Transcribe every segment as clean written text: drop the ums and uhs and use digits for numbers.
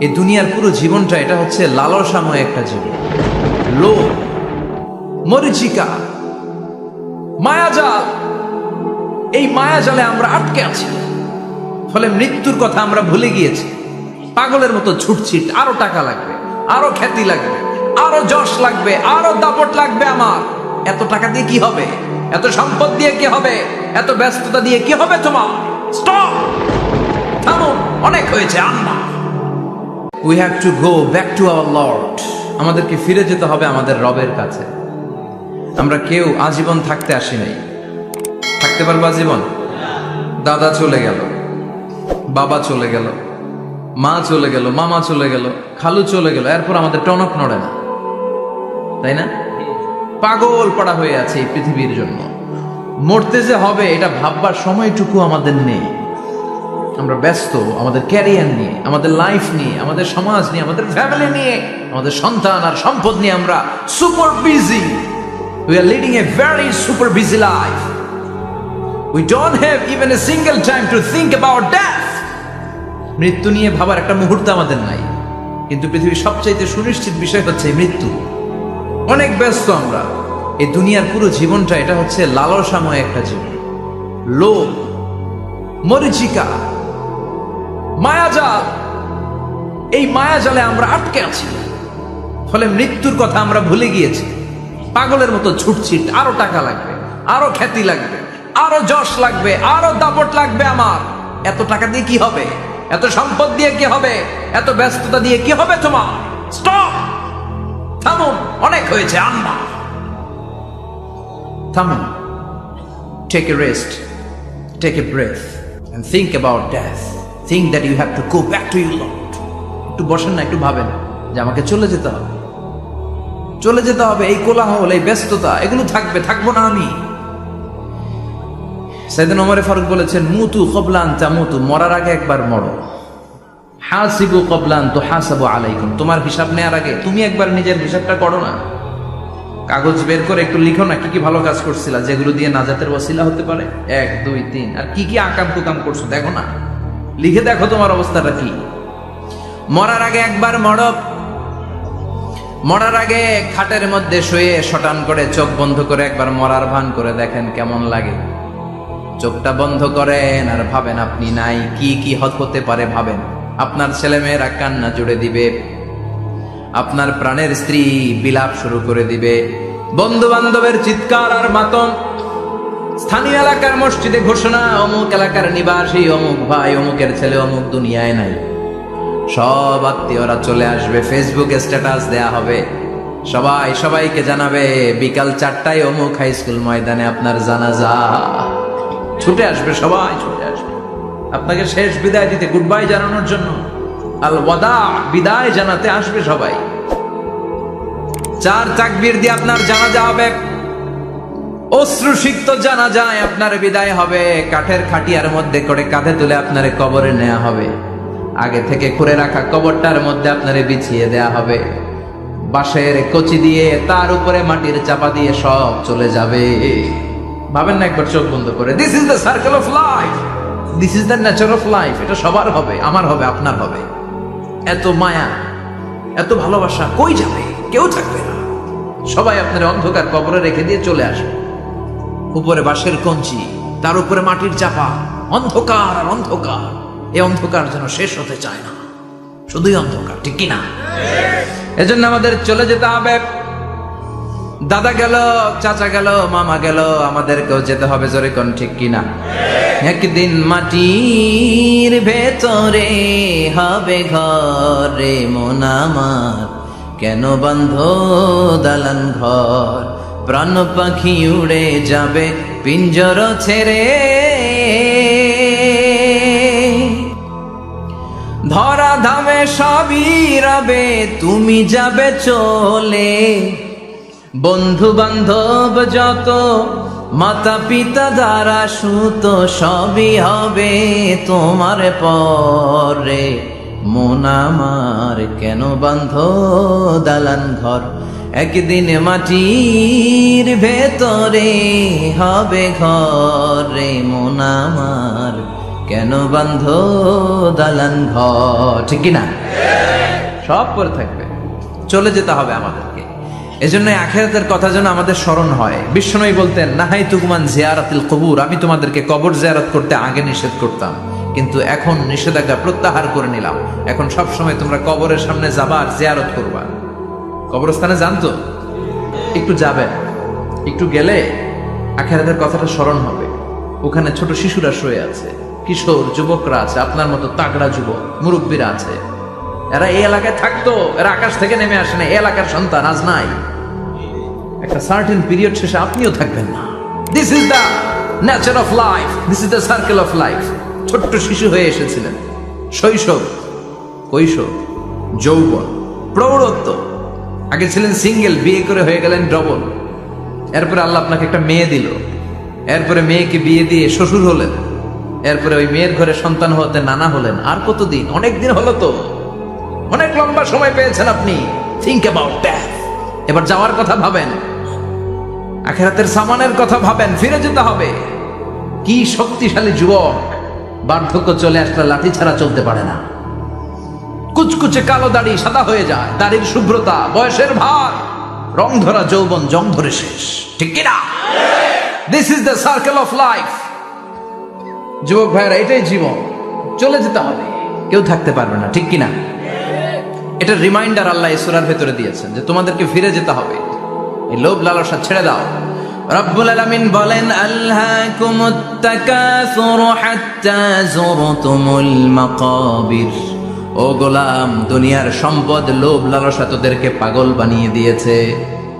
এই দুনিয়ার পুরো জীবনটা এটা হচ্ছে লালসাময় একটা জীবন। লোভ, মরিচিকা, মায়াজাল। এই মায়াজালে আমরা আটকে আছি, ফলে মৃত্যুর কথা আমরা ভুলে গিয়েছি। পাগলের মতো ছুটছিট, আরো টাকা লাগবে, আরো খ্যাতি লাগবে, আরো যশ লাগবে, আরো দাপট লাগবে। আমার এত টাকা দিয়ে কি হবে? এত সম্পদ দিয়ে কি হবে? এত ব্যস্ততা দিয়ে কি হবে? তোমার স্টপ, থামো, অনেক হয়েছে। Allah, we have to go back to our lord. আমাদেরকে ফিরে যেতে হবে আমাদের রবের কাছে। আমরা কেউ আজীবন থাকতে আসি নাই। থাকতে পারবো আজীবন? দাদা চলে গেল, বাবা চলে গেল, মা চলে গেল, মামা চলে গেল, খালু চলে গেল, এরপর আমাদের টনক নড়ে না, তাই না? পাগল পড়া হয়ে আছে এই পৃথিবীর জন্য। মরতে যে হবে এটা ভাববার সময়টুকু আমাদের নেই। আমরা ব্যস্ত আমাদের ক্যারিয়ার নিয়ে, আমাদের লাইফ নিয়ে, আমাদের সমাজ নিয়ে, আমাদের ফ্যামিলি নিয়ে, আমাদের সন্তান আর সম্পদ নিয়ে আমরা super busy. We are leading a very super busy life. We don't have even a single time to think about death. মৃত্যু নিয়ে ভাবার একটা মুহূর্ত আমাদের নাই। কিন্তু পৃথিবীর সবচাইতে সুনিশ্চিত বিষয় হচ্ছে মৃত্যু। অনেক ব্যস্ত আমরা। এই দুনিয়ার পুরো জীবনটা এটা হচ্ছে লালসাময় একটা জীবন। লোভ, মরিচিকা, মায়াজাল। এই মায়াজালে আমরা আটকে আছি, ফলে মৃত্যুর কথা আমরা ভুলে গিয়েছি। পাগলের মতো ছুটছিট, আরো টাকা লাগবে, আরো খ্যাতি লাগবে, আরো যশ লাগবে, আরো দাপট লাগবে। আমার এত টাকা দিয়ে কি হবে? এত সম্পদ দিয়ে কি হবে? এত ব্যস্ততা দিয়ে কি হবে? তোমার স্টপ, থামুন, অনেক হয়েছে। আল্লাহ, থামুন, take a rest, take a breath and think about death. Think that you have to go back to your Lord. একটু বসেন না, একটু ভাবেন যে আমাকে চলে যেতে হবে, চলে যেতে হবে। এই কোলাহল, এই ব্যস্ততা, এগুলো থাকবে, থাকবো না আমি। সাইয়েদনা ওমর ফারুক বলেছেন, মুতু ক্বাবলা আন তামুতু, মরার আগে একবার মরো। হাসিবু ক্বাবলা আন তুহাসাবু আলাইকুম, তোমার হিসাব নেওয়ার আগে তুমি একবার নিজের হিসাবটা করো না। কাগজ বের করে একটু লিখো না কি কি ভালো কাজ করছিলা, যেগুলো দিয়ে নাজাতের ওসিলা হতে পারে। 1 2 3, আর কি কি আকাম কুকাম করছো দেখো না, লিখে দেখো তোমার অবস্থাটা কি। মরার আগে একবার মরো। মরার আগে খাটের মধ্যে শুয়ে শটান করে চোখ বন্ধ করে একবার মরার ভান করে দেখেন কেমন লাগে। চোখটা বন্ধ করেন আর ভাবেন আপনি নাই, কি কি হতে পারে ভাবেন। আপনার ছেলেমেয়েরা কান্না জুড়ে দিবে, আপনার প্রাণের স্ত্রী বিলাপ শুরু করে দিবে, বন্ধু বান্ধবের চিৎকার আর মাতম, স্থানীয় এলাকার মসজিদে ঘোষণা, অমুক এলাকার নিবাসী অমুক ভাই অমুকের ছেলে অমুক দুনিয়ায় নাই। সব আত্মীয়রা চলে আসবে, ফেসবুকে স্ট্যাটাস দেয়া হবে, সবাই সবাইকে জানাবে বিকাল 4টায় অমুক হাই স্কুল ময়দানে আপনার জানাজা। ছুটে আসবে, সবাই ছুটে আসবে আপনাকে শেষ বিদায় দিতে, গুড বাই জানানোর জন্য, আল ওয়াদা, বিদায় জানাতে আসবে সবাই। 4 তাকবীর দিয়ে আপনার জানাজা হবে, অশ্রুসিক্ত জানাজায় আপনার বিদায় হবে। কাঠের খাটিয়ার মধ্যে করে কাঁধে তুলে আপনারে কবরে নেওয়া হবে। আগে থেকে খুঁড়ে রাখা কবরটার মধ্যে আপনারে বিছিয়ে দেয়া হবে। বাঁশের কচি দিয়ে তার উপরে মাটির চাপা দিয়ে সব চলে যাবে। ভাবেন না একবার চোখ বন্ধ করে, this is the circle of life, this is the nature of life. এটা সবার হবে, আমার হবে, আপনার হবে। এত মায়া, এত ভালোবাসা কই যাবে? কেউ থাকবে না, সবাই আপনার অন্ধকার কবরে রেখে দিয়ে চলে আসবে। উপরে বাঁশের কঞ্চি, তার উপরে মাটির চাপা, অন্ধকার আর অন্ধকার। এই অন্ধকার যেন শেষ হতে চায় না, শুধুই অন্ধকার, ঠিক কিনা? এজন্য আমাদের চলে যেতে হবে। দাদা গেল, চাচা গেল, মামা গেল, আমাদেরকেও যেতে হবে, জোরে কোন ঠিক কিনা? একদিন মাটির ভেতরে হবে ঘরে মন আমার, কেন বন্ধ দালান ঘর, প্রাণ পাখি উড়ে যাবে পিঞ্জর ছেড়ে, ধরা ধামে সবই রবে তুমি যাবে চলে, বন্ধু বান্ধব যত মাতা পিতা দ্বারা সুত সবই হবে তোমার পরে, মন আমার কেন বন্ধ দালান ঘর, একদিন মাটির ভেতরে হবে ঘরে মন আমার, কেন বান্ধো দালান ঘর, ঠিক কিনা? সব পরে থাকবে, চলে যেতে হবে আমাদেরকে। এজন্য আখিরাতের কথা যেন আমাদের স্মরণ হয়। বিশ্বনবী বলতেন, নাহাই তুকুমান জিয়ারাতিল কবুর, আমি তোমাদেরকে কবর জিয়ারত করতে আগে নিষেধ করতাম, কিন্তু এখন নিষেধাজ্ঞা প্রত্যাহার করে নিলাম। এখন সব সময় তোমরা কবরের সামনে যাবা আর জিয়ারত করবা। কবরস্থানে জানতো একটু যাবেন, একটু গেলে আখিরাতের কথাটা স্মরণ হবে। ওখানে ছোট শিশুরা শুয়ে আছে, কিশোর যুবকরা আছে, আপনার মতো তাগড়া যুবক মুরব্বীরা আছে। এরা এই এলাকায় থাকতো, এরা আকাশ থেকে নেমে আসে না, এই এলাকার সন্তান আজ নাই। একটা সার্টেন পিরিয়ড শেষে আপনিও থাকবেন না। This is the nature of life, this is the circle of life. ছোট্ট শিশু হয়ে এসেছিলেন, শৈশব, কৈশোর, যৌবন, প্রৌঢ়ত্ব। আগে ছিলেন সিঙ্গেল, বিয়ে করে হয়ে গেলেন ডবল। এরপরে আল্লাহ আপনাকে একটা মেয়ে দিল, এরপরে মেয়েকে বিয়ে দিয়ে শ্বশুর হলেন, এরপরে ওই মেয়ের ঘরে সন্তান হতে নানা হলেন। আর কতদিন? অনেক দিন হলো তো, অনেক লম্বা সময় পেয়েছেন আপনি। Think about that. এবার যাওয়ার কথা ভাবেন, আখিরাতের সামানের কথা ভাবেন, ফিরে যেতে হবে। কি শক্তিশালী যুবক, বার্ধক্য চলে আসলে লাঠি ছাড়া চলতে পারে না। কুচকুচে কালো দাড়ি সাদা হয়ে যায়, দাড়ির শুভ্রতা, বয়সের ভার, রং ধরা যৌবন জং ধরে শেষ, ঠিক কিনা? This is the circle of life. যুবক ভাইরা, এটাই জীবন, চলে যেতে হবে, কেউ থাকতে পারবে না, ঠিক কিনা? এটা রিমাইন্ডার আল্লাহ এই সূরার ভেতরে দিয়েছেন যে তোমাদেরকে ফিরে যেতে হবে। এই লোভ লালসা ছেড়ে দাও। রব্বুল আলামিন বলেন, আলহাকুমুত তাকাসুর হাত্তা যুরতুমুল মাকাবির। ও গোলাম, দুনিয়ার সম্পদ, লোভ লালসা তোদেরকে পাগল বানিয়ে দিয়েছে।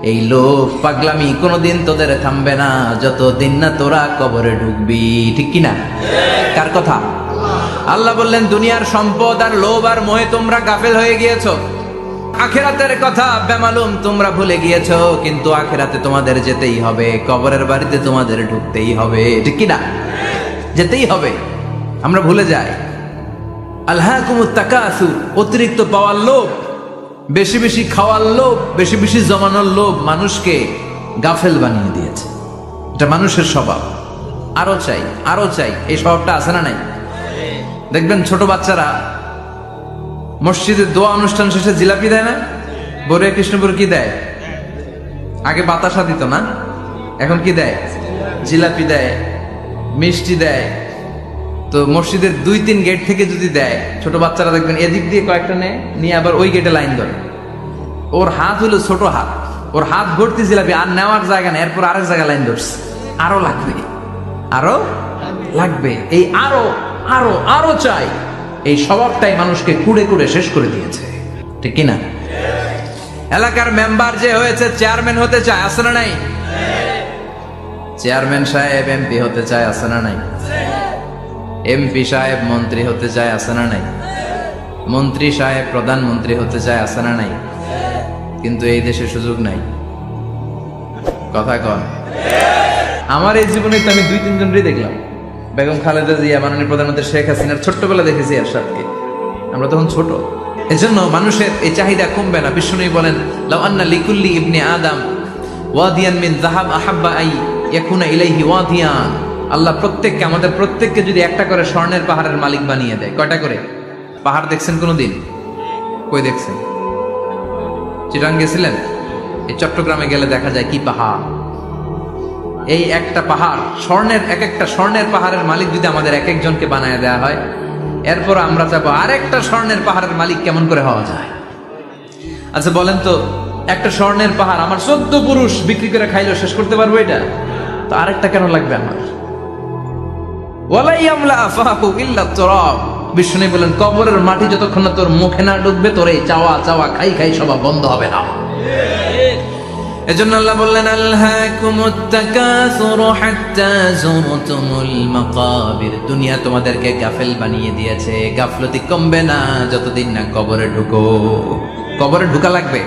এই লোভ পাগলামি কোনোদিন তোদের থামবে না যতদিন না তোরা কবরে ঢুকবি, ঠিক কিনা? কার কথা? আল্লাহ বললেন, দুনিয়ার সম্পদ আর লোভ আর মোহে তোমরা গাফেল হয়ে গিয়েছো। আখিরাতের কথা বেমালুম তোমরা ভুলে গিয়েছো, কিন্তু আখিরাতে তোমাদের যেতেই হবে, কবরের বাড়িতে তোমাদের ঢুকতেই হবে, ঠিক কিনা? যেতেই হবে। আমরা ভুলে যাই। আলহাকুমুত তাকাসুর, অতিরিক্ত পাওয়ার লোভ, বেশি বেশি খাওয়ার লোভ, বেশি বেশি জমানোর লোভ মানুষকে গাফেল বানিয়ে দিয়েছে। এটা মানুষের স্বভাব। আরো চাই, আরো চাই, এই স্বভাবটা আছে না নাই? দেখবেন ছোট বাচ্চারা মসজিদে দোয়া অনুষ্ঠান শেষে জিলাপি দেয় না? বড়িয়া কৃষ্ণপুর কি দেয়? আগে বাতাসা দিত না, এখন কি দেয়? জিলাপি দেয়, মিষ্টি দেয়। তো মসজিদের 2-3 গেট থেকে যদি দেয়, ছোট বাচ্চারা দেখবেন এদিক দিয়ে কয়েকটা নিয়ে আবার ওই গেটে লাইন ধরে। ওর হাত হলো ছোট হাত, ওর হাত ভর্তি জিলাপি, আর নেওয়ার জায়গা নেই, এরপর আরেক জায়গায় লাইন ধরছে। আরো লাগবে, আরো লাগবে, এই আরো আরো আরো চাই। এই স্বভাবটাই মানুষকে কুড়ে কুড়ে শেষ করে দিয়েছে, ঠিক কিনা? এলাকার মেম্বার যে হয়েছে, চেয়ারম্যান হতে চায়, আছে না নাই? চেয়ারম্যান সাহেব এমপি হতে চায়, আছে না নাই? এমপি সাহেব মন্ত্রী হতে চায়, আছে না নাই? মন্ত্রী সাহেব প্রধানমন্ত্রী হতে চায়, আছে না নাই? কিন্তু এই দেশে সুযোগ নাই। কথা কন। আমার এই জীবনে তো আমি 2-3 জনই দেখলাম। বেগম খালেদা জিয়া, মাননীয় প্রধানমন্ত্রী শেখ হাসিনার ছোট্টবেলা দেখেছি এরশাদকে, আমরা তখন ছোট। এজন্য মানুষের এই চাহিদা কমবে না। বিষ্ণুই বলেন, লাউ আন্না লিকুল্লি ইবনে আদম ওয়াদিয়ান মিন যাহাব আহাব্বা আই ইয়াকুনা ইলাইহি ওয়াদিয়ান। আল্লাহ প্রত্যেককে, আমাদের প্রত্যেককে যদি একটা করে স্বর্ণের পাহাড়ের মালিক বানিয়ে দেয়। কয়টা করে পাহাড় দেখছেন কোনোদিন? কই দেখছেন? চিটাং গেছিলেন? এই চট্টগ্রামে গেলে দেখা যায় কি পাহাড়। এই একটা পাহাড় স্বর্ণের, এক একটা স্বর্ণের পাহাড়ের মালিক যদি আমাদের এক একজনকে বানায় দেওয়া হয়, এরপর আমরা চাবো আরেকটা স্বর্ণের পাহাড়ের মালিক কেমন করে হওয়া যায়। আচ্ছা বলেন তো, একটা স্বর্ণের পাহাড় আমার 14 পুরুষ বিক্রি করে খাইলেও শেষ করতে পারবো এটা? তো আরেকটা কেন লাগবে আমার? ওয়ালাই আমলা আফাহু ইল্লা তুরাব। বিষ্ণু বলেন, কবরের মাটি যতক্ষণ না তোর মুখে না ঢুকবে, তোর এই চাওয়া চাওয়া খাই খাই সব বন্ধ হবে না। এজন্য আল্লাহ বললেন, আলহাকুমুত তাকাসুর হাত্তা যুরতুমুল মাকাবির। দুনিয়া তোমাদেরকে গাফেল বানিয়ে দিয়েছে, গাফলতি কমবে না যতদিন না কবরে ঢুকো। কবরে ঢুকা লাগবে,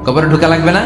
কবরে ঢুকা লাগবে না?